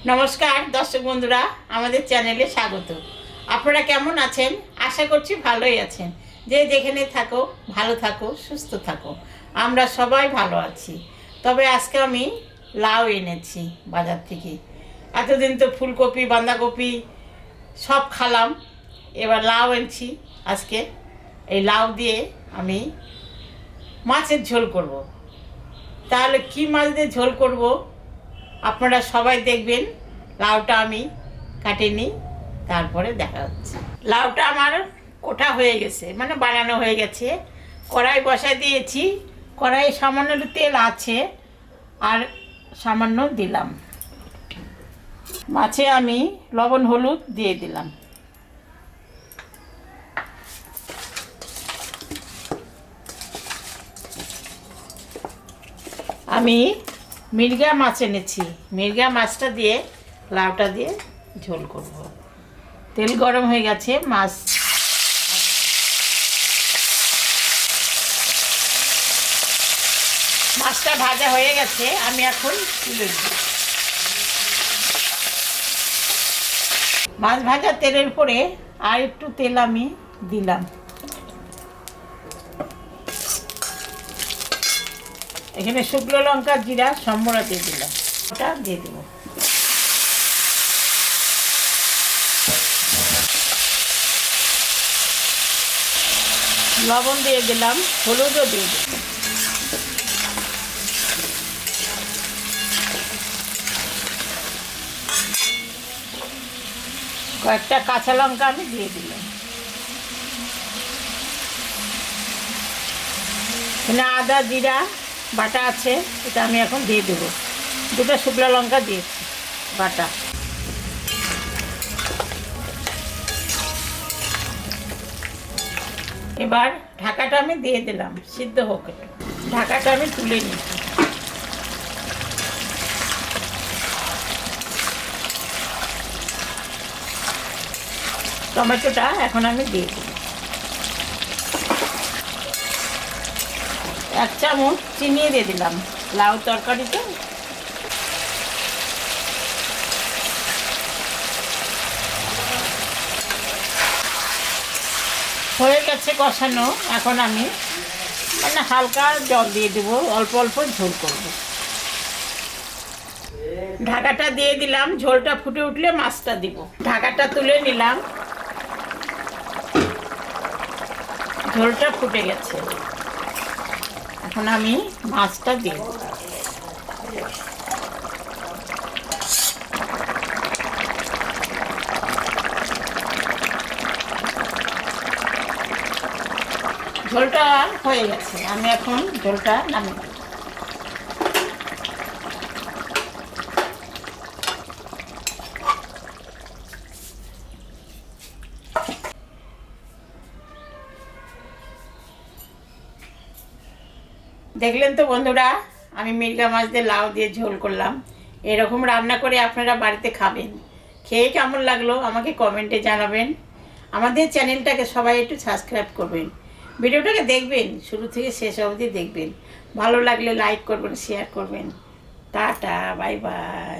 নমস্কার দর্শক বন্ধুরা, আমাদের চ্যানেলে স্বাগত। আপনারা কেমন আছেন? আশা করছি ভালোই আছেন। যে যেখানে থাকো ভালো থাকো, সুস্থ থাকো। আমরা সবাই ভালো আছি। তবে আজকে আমি লাউ এনেছি বাজার থেকে। এতদিন তো ফুলকপি বাঁধাকপি সব খালাম, এবার লাউ এনেছি আজকে। এই লাউ দিয়ে আমি মাছের ঝোল করব। তাহলে কি মাছ দিয়ে ঝোল করব আপনারা সবাই দেখবেন। লাউটা আমি কাটিনি, তারপরে দেখা হচ্ছে। লাউটা আমার কোটা হয়ে গেছে, মানে বানানো হয়ে গেছে। কড়াই বসাই দিয়েছি, কড়াইয়ে সামান্য একটু তেল আছে আর সামান্য দিলাম। মাছে আমি লবণ হলুদ দিয়ে দিলাম। আমি মির্গা মাছ এনেছি, মির্গা মাছটা দিয়ে লাউটা দিয়ে ঝোল করব। তেল গরম হয়ে গেছে, মাছটা ভাজা হয়ে গেছে। আমি এখন তুলে দিই। মাছ ভাজা তেলের পরে আর একটু তেল আমি দিলাম। এখানে শুকনো লঙ্কা জিরা সম্বরা দিয়ে দিলাম, ওটা দিয়ে দেবো। লবণ দিয়ে দিলাম, হলুদও দিয়ে দিলাম। কয়েকটা কাঁচা লঙ্কা আমি দিয়ে দিলাম। এখানে আদা জিরা বাটা আছে, এটা আমি এখন দিয়ে দেবো। দুটো শুকনো লঙ্কা দিয়েছি বাটা। এবার ঢাকাটা আমি দিয়ে দিলাম, সিদ্ধ হোক। ঢাকাটা আমি তুলে নিই। টমেটোটা এখন আমি দিয়ে দিই। 1 চামচ চিনি দিয়ে দিলাম লাউ তরকারিতে। হয়ে গেছে কষানো। এখন আমি মানে হালকা জল দিয়ে দেবো, অল্প অল্প ঝোল করব। ঢাকাটা দিয়ে দিলাম, ঝোলটা ফুটে উঠলে মাছটা দিব। ঢাকাটা তুলে নিলাম, ঝোলটা ফুটে গেছে। এখন আমি মাছটা দিয়ে দেব। ঝোলটা হয়ে গেছে, আমি এখন ঝোলটা নামিয়ে দেব। দেখলেন তো বন্ধুরা, আমি মির্গা মাছ দিয়ে লাউ দিয়ে ঝোল করলাম। এরকম রান্না করে আপনারা বাড়িতে খাবেন। খেয়ে কেমন লাগলো আমাকে কমেন্টে জানাবেন। আমাদের চ্যানেলটাকে সবাই একটু সাবস্ক্রাইব করবেন। ভিডিওটাকে দেখবেন, শুরু থেকে শেষ অবধি দেখবেন। ভালো লাগলে লাইক করবেন, শেয়ার করবেন। Tata, bye bye.